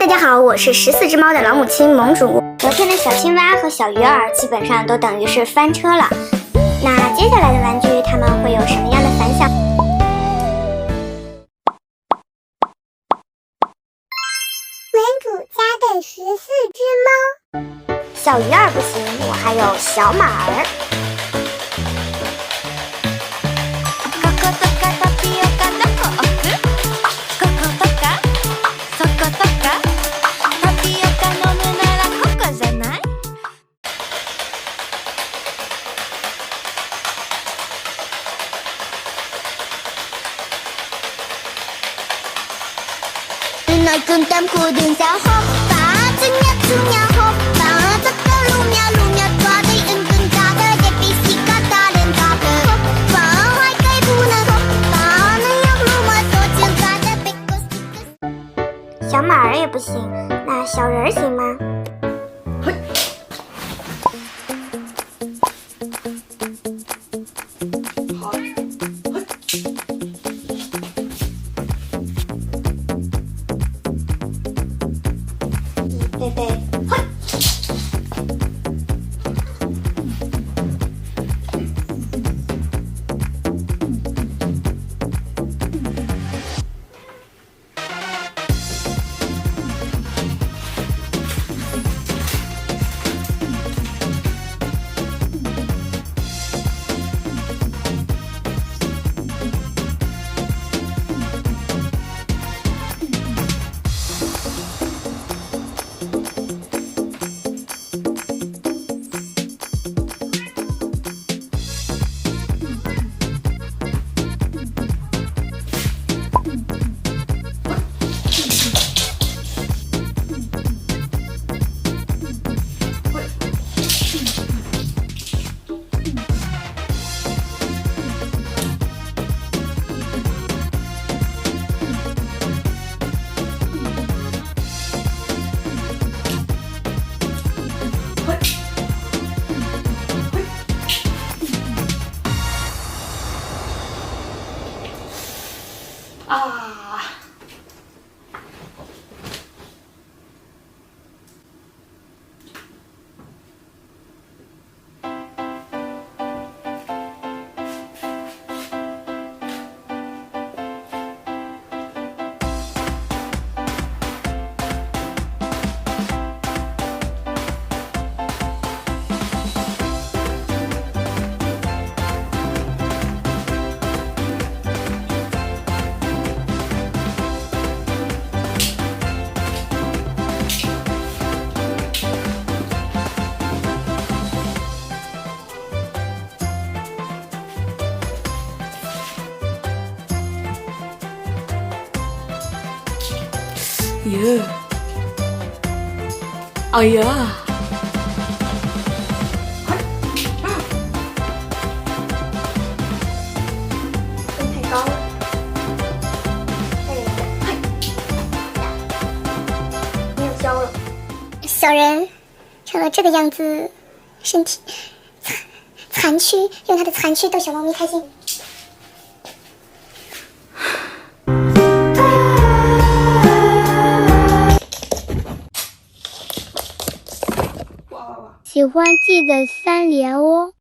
大家好，我是14只猫的老母亲盟主。昨天的小青蛙和小鱼儿基本上都等于是翻车了。那接下来的玩具它们会有什么样的反响？盟主家的14只猫，小鱼儿不行，我还有小马儿。小马儿也不行，那小人儿行吗？好，贝贝，啊！耶！哎呀！太高了。没有胶了。小人成了这个样子，身体残躯，用他的残躯逗小猫咪开心。哇哇哇！喜欢记得3连哦。